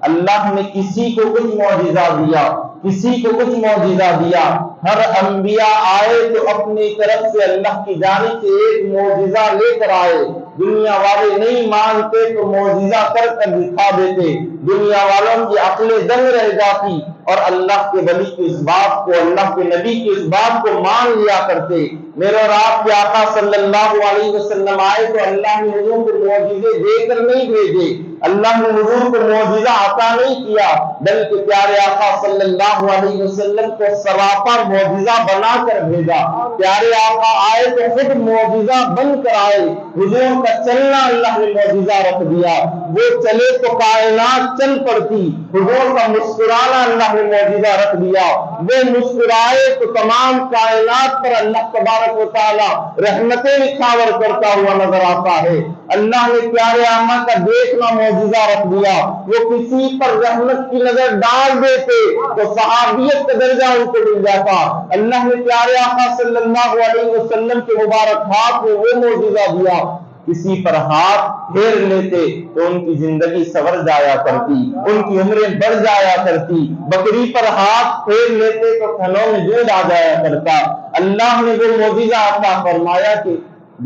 اللہ نے کسی کو کچھ معجزہ دیا، کسی کو کچھ معجزہ دیا۔ ہر انبیاء آئے تو اپنی طرف سے اللہ کی جانب سے ایک معجزہ لے کر آئے۔ دنیا والے نہیں مانتے تو معجزہ کر کر دکھا دیتے، دنیا والوں کی عقلیں دنگ رہ جاتی اور اللہ کے ولی کی اس بات کو، اللہ کے نبی کی اس بات کو مان لیا کرتے۔ میرے اور آپ کے آقا صلی اللہ علیہ وسلم آئے تو اللہ نے حضور کو معجزے دے کر نہیں بھیجے، اللہ نے حضور کو معجزہ عطا نہیں کیا، بلکہ پیارے آقا صلی اللہ علیہ وسلم کو سراپا معجزہ بنا کر بھیجا۔ پیارے آقا آئے تو خود معجزہ بن کر آئے، حضور کا چلنا اللہ نے معجزہ رکھ دیا، وہ چلے تو کائنات چل پڑتی۔ حضور کا مسکرانا اللہ نے معجزہ رکھ دیا، وہ مسکرائے تو تمام کائنات پر اللہ تبارک و تعالی رحمتیں نچھاور کرتا ہوا نظر آتا ہے۔ اللہ نے پیارے آقا کا دیکھنا معجزہ رکھ دیا، وہ کسی پر رحمت کی نظر ڈال دیتے تو صحابیت کا درجہ ان کو مل جاتا۔ اللہ نے پیارے آقا صلی اللہ علیہ وسلم کے مبارک ہاتھ میں وہ معجزہ دیا، کسی پر ہاتھ پھیر لیتے تو ان کی زندگی سنور جایا کرتی، ان کی عمریں بڑھ جایا کرتی، بکری پر ہاتھ پھیر لیتے تو تھنوں میں دودھ آ جایا کرتا۔ اللہ نے وہ معجزہ عطا فرمایا کہ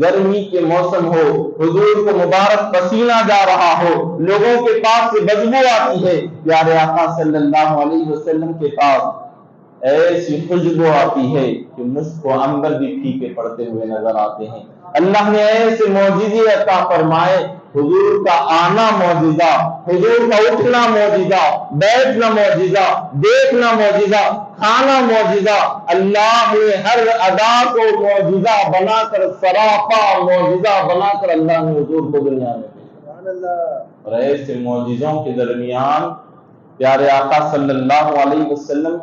گرمی کے موسم ہو، حضور کو مبارک پسینہ جا رہا ہو، لوگوں کے پاس سے بدبو آتی ہے، پیارے آقا صلی اللہ علیہ وسلم کے پاس ایسی خوشبو آتی ہے کہ مشک و عنبر بھی پھیکے پڑتے ہوئے نظر آتے ہیں۔ اللہ نے ایسے معجزے عطا فرمائے، حضور کا آنا معجزہ، حضور کا اٹھنا معجزہ، بیٹھنا معجزہ، دیکھنا معجزہ، کھانا معجزہ۔ اللہ نے ہر ادا کو معجزہ بنا کر، سراپا معجزہ بنا کر اللہ نے حضور کو دنیا میں بھیجا۔ اور ایسے معجزوں کے درمیان پیارے آقا صلی اللہ علیہ وسلم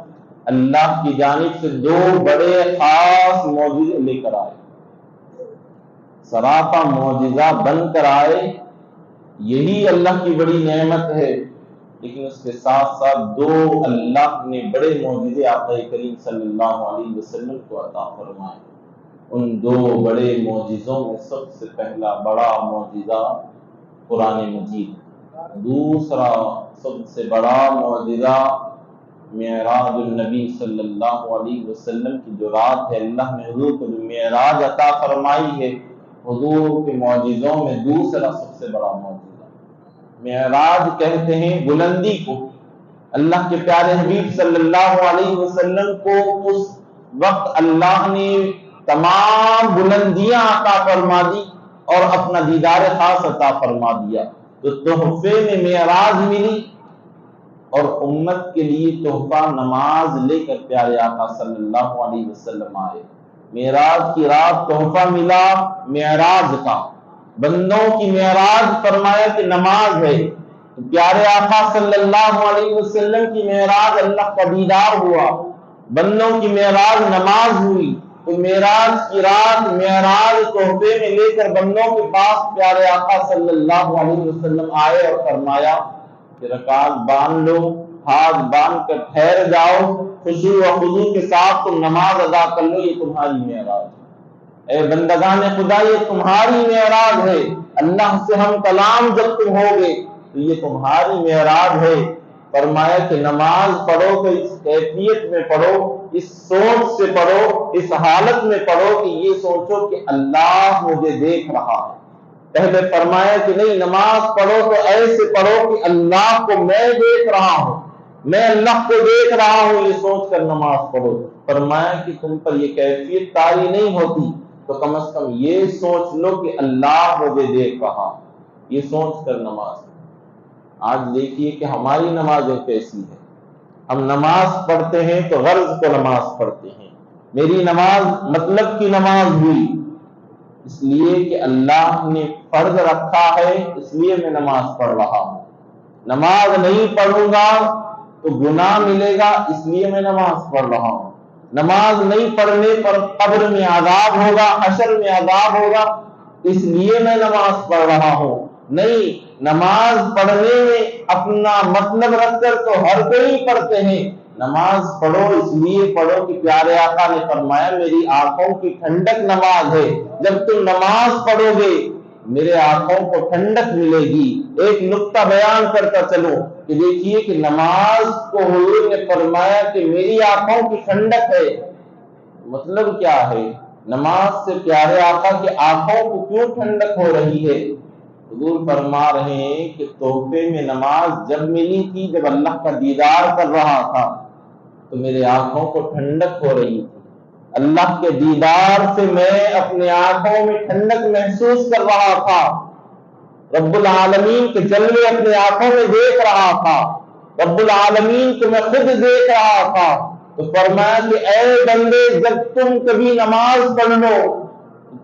اللہ کی جانب سے دو بڑے خاص معجزے لے کر آئے، سراپا معجزہ بن کر آئے۔ یہی اللہ کی بڑی نعمت ہے، لیکن اس کے ساتھ ساتھ دو اللہ نے بڑے معجزے آقا کریم صلی اللہ علیہ وسلم کو عطا فرمائے۔ ان دو بڑے معجزوں میں سب سے پہلا بڑا معجزہ قرآن مجید، دوسرا سب سے بڑا معجزہ معراج النبی صلی اللہ علیہ وسلم کی جو رات ہے، اللہ نے حضور کو جو معراج عطا فرمائی ہے، حضور کے معجزوں میں دوسرا سب سے بڑا معجزہ۔ معراج کہتے ہیں بلندی کو، اللہ کے پیارے حبیب صلی اللہ علیہ وسلم کو اس وقت اللہ نے تمام بلندیاں عطا فرما دی اور اپنا دیدار خاص عطا فرما دیا، تو تحفے میں معراج ملی اور امت کے لیے تحفہ نماز لے کر پیارے آقا صلی اللہ علیہ وسلم آئے۔ معراج کی رات تحفہ ملا معراج کا، بندوں کی معراج فرمایا کہ نماز ہے، تو پیارے آقا صلی اللہ علیہ وسلم کی معراج اللہ کا دیدار ہوا، بندوں کی معراج نماز ہوئی، تو معراج کی رات معراج تحفے میں لے کر بندوں کے پاس پیارے آقا صلی اللہ علیہ وسلم آئے اور فرمایا کہ رکعت باندھ لو، ہاتھ باندھ کر ٹھہر جاؤ، خشوع و خضوع کے ساتھ تم نماز ادا کر لو، یہ تمہاری معراج ہے۔ اے بندگان خدا، یہ تمہاری معراج ہے، اللہ سے ہم کلام جب تم ہوگے تو یہ تمہاری معراج ہے۔ فرمایا کہ نماز پڑھو تو اس کیفیت میں پڑھو، اس سوچ سے پڑھو، اس حالت میں پڑھو کہ یہ سوچو کہ اللہ مجھے دیکھ رہا ہے۔ پہلے فرمایا کہ نہیں، نماز پڑھو تو ایسے پڑھو کہ اللہ کو میں دیکھ رہا ہوں، میں اللہ کو دیکھ رہا ہوں، یہ سوچ کر نماز پڑھو۔ فرمایا کہ تم پر یہ کیفیت طاری نہیں ہوتی تو کم از کم یہ سوچ لو کہ اللہ مجھے دیکھ رہا، یہ سوچ کر نماز۔ آج دیکھیے کہ ہماری نمازیں کیسی ہے، ہم نماز پڑھتے ہیں تو غرض کو نماز پڑھتے ہیں، میری نماز مطلب کی نماز ہوئی، اس لیے کہ اللہ نے فرض رکھا ہے، اس لیے میں نماز پڑھ رہا ہوں۔ نماز نہیں پڑھوں گا تو گناہ ملے گا، اس لیے میں نماز پڑھ رہا ہوں۔ نماز نہیں پڑھنے پر قبر میں عذاب ہوگا، حشر میں عذاب ہوگا، اس لیے میں نماز پڑھ رہا ہوں۔ نہیں، نماز پڑھنے میں اپنا مطلب رکھ کر تو ہر کوئی پڑھتے ہیں، نماز پڑھو اس لیے پڑھو کہ پیارے آقا نے فرمایا میری آنکھوں کی ٹھنڈک نماز ہے، جب تم نماز پڑھو گے میرے آنکھوں کو ٹھنڈک ملے گی۔ ایک نقطہ بیان کرتا چلو، کہ دیکھیے کہ نماز کو حضور نے فرمایا کہ میری آنکھوں کی ٹھنڈک ہے۔ مطلب کیا ہے؟ نماز سے پیارے آقا کی آنکھوں کو کیوں ٹھنڈک ہو رہی ہے؟ حضور فرما رہے ہیں کہ تحفے میں نماز جب ملی تھی، جب اللہ کا دیدار کر رہا تھا تو میرے آنکھوں کو ٹھنڈک ہو رہی تھی۔ اللہ کے دیدار سے میں اپنے آنکھوں میں ٹھنڈک محسوس کر رہا تھا، رب العالمین کے جلوے اپنے آنکھوں میں دیکھ رہا تھا، رب العالمین کو میں خود دیکھ رہا تھا۔ تو فرمایا کہ اے بندے، جب تم کبھی نماز پڑھ لو،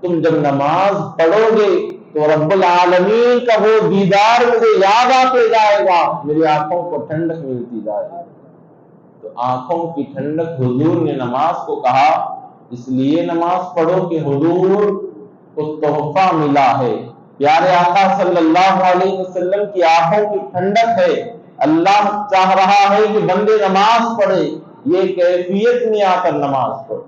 تم جب نماز پڑھو گے تو رب العالمین کا وہ دیدار مجھے یاد آتے جائے گا، میری آنکھوں کو ٹھنڈک ملتی جائے گی۔ تو آنکھوں کی ٹھنڈک حضور نے نماز کو کہا، اس لیے نماز پڑھو کہ حضور کو تحفہ ملا ہے، پیارے آقا صلی اللہ علیہ وسلم کی آنکھوں کی ٹھنڈک ہے۔ اللہ چاہ رہا ہے کہ بندے نماز پڑھے، یہ کیفیت میں آ کر نماز پڑھے۔